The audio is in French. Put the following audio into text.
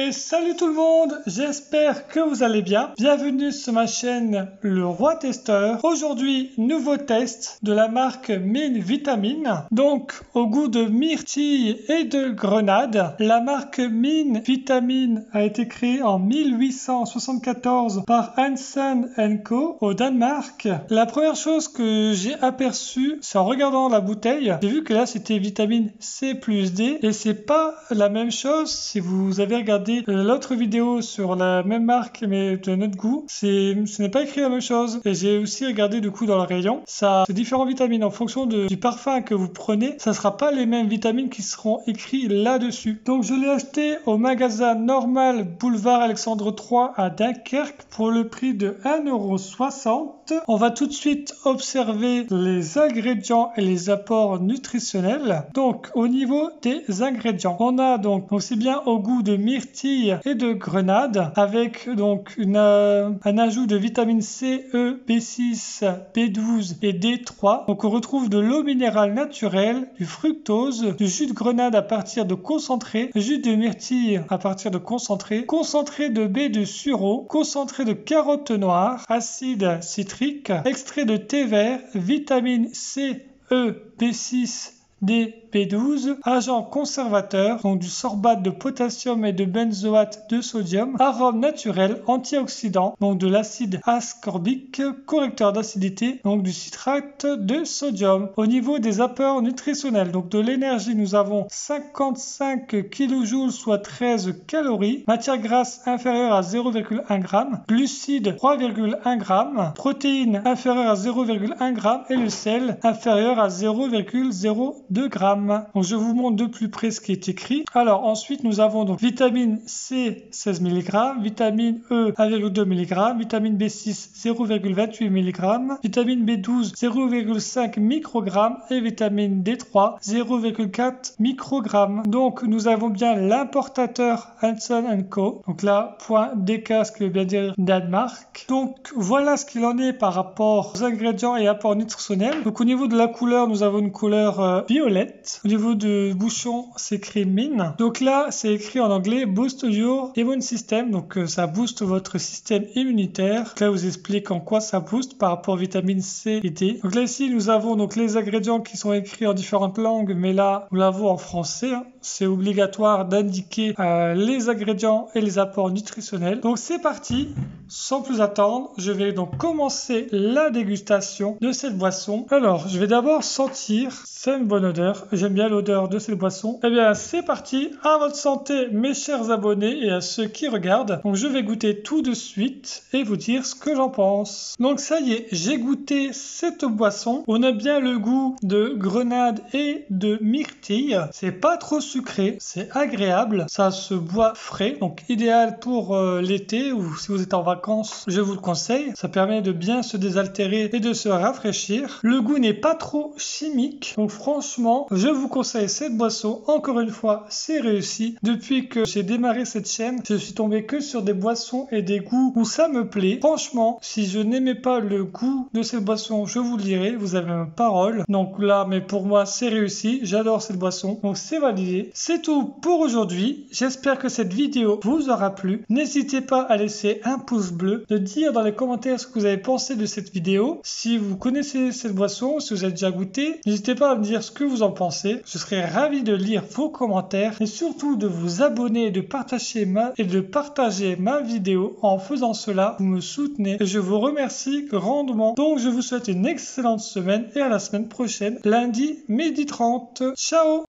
Et salut tout le monde, j'espère que vous allez bien. Bienvenue sur ma chaîne Le Roi Testeur. Aujourd'hui, nouveau test de la marque Min Vitamine. Donc, au goût de myrtille et de grenade. La marque Min Vitamine a été créée en 1874 par Hansen & Co. au Danemark. La première chose que j'ai aperçue, c'est en regardant la bouteille, j'ai vu que là c'était vitamine C plus D et c'est pas la même chose si vous avez regardé l'autre vidéo sur la même marque mais de notre goût, ce n'est pas écrit la même chose. Et j'ai aussi regardé du coup dans le rayon, ça c'est différentes vitamines en fonction du parfum que vous prenez, ça sera pas les mêmes vitamines qui seront écrites là-dessus. Donc je l'ai acheté au magasin normal boulevard Alexandre III à Dunkerque pour le prix de 1,60 €. On va tout de suite observer les ingrédients et les apports nutritionnels. Donc au niveau des ingrédients, on a donc aussi bien au goût de myrtille et de grenade avec donc un ajout de vitamine C, E, B6, B12 et D3. Donc on retrouve de l'eau minérale naturelle, du fructose, du jus de grenade à partir de concentré, jus de myrtille à partir de concentré, concentré de baie de sureau, concentré de carotte noire, acide citrique, extrait de thé vert, vitamine C, E, B6, D, B12, agent conservateur, donc du sorbate de potassium et de benzoate de sodium, arôme naturel, antioxydant, donc de l'acide ascorbique, correcteur d'acidité, donc du citrate de sodium. Au niveau des apports nutritionnels, donc de l'énergie, nous avons 55 kJ, soit 13 calories, matière grasse inférieure à 0,1 g, glucides 3,1 g, protéines inférieures à 0,1 g et le sel inférieur à 0,02 g. Donc je vous montre de plus près ce qui est écrit. Alors ensuite nous avons donc vitamine C 16 mg, vitamine E 1,2 mg, vitamine B6 0,28 mg, vitamine B12 0,5 microgrammes et vitamine D3 0,4 microgrammes. Donc nous avons bien l'importateur Hansen & Co. Donc là point DK, ce qui veut bien dire Danemark. Donc voilà ce qu'il en est par rapport aux ingrédients et apports nutritionnels. Donc au niveau de la couleur, nous avons une couleur violette. Au niveau du bouchon, c'est écrit Min. Donc là, c'est écrit en anglais Boost Your Immune System. Donc ça booste votre système immunitaire. Donc là, je vous explique en quoi ça booste par rapport aux vitamines C et D. Donc là, ici, nous avons donc les ingrédients qui sont écrits en différentes langues, mais là, nous l'avons en français. C'est obligatoire d'indiquer les ingrédients et les apports nutritionnels. Donc c'est parti. Sans plus attendre, je vais donc commencer la dégustation de cette boisson. Alors, je vais d'abord sentir. C'est une bonne odeur. J'aime bien l'odeur de cette boisson. Eh bien, c'est parti. À votre santé, mes chers abonnés et à ceux qui regardent. Donc, je vais goûter tout de suite et vous dire ce que j'en pense. Donc, ça y est, j'ai goûté cette boisson. On a bien le goût de grenade et de myrtille. C'est pas trop sucré. C'est agréable. Ça se boit frais. Donc, idéal pour l'été ou si vous êtes en vacances, je vous le conseille. Ça permet de bien se désaltérer et de se rafraîchir. Le goût n'est pas trop chimique. Donc, franchement, je vous conseille cette boisson. Encore une fois, c'est réussi. Depuis que j'ai démarré cette chaîne, je suis tombé que sur des boissons et des goûts où ça me plaît. Franchement, si je n'aimais pas le goût de cette boisson, je vous le dirai. Vous avez ma parole. Donc là, mais pour moi, c'est réussi. J'adore cette boisson. Donc c'est validé. C'est tout pour aujourd'hui. J'espère que cette vidéo vous aura plu. N'hésitez pas à laisser un pouce bleu, de dire dans les commentaires ce que vous avez pensé de cette vidéo. Si vous connaissez cette boisson, si vous avez déjà goûté, n'hésitez pas à me dire ce que vous en pensez. Je serai ravi de lire vos commentaires et surtout de vous abonner et de partager ma vidéo. En faisant cela, vous me soutenez et je vous remercie grandement. Donc je vous souhaite une excellente semaine et à la semaine prochaine, lundi 12h30. Ciao!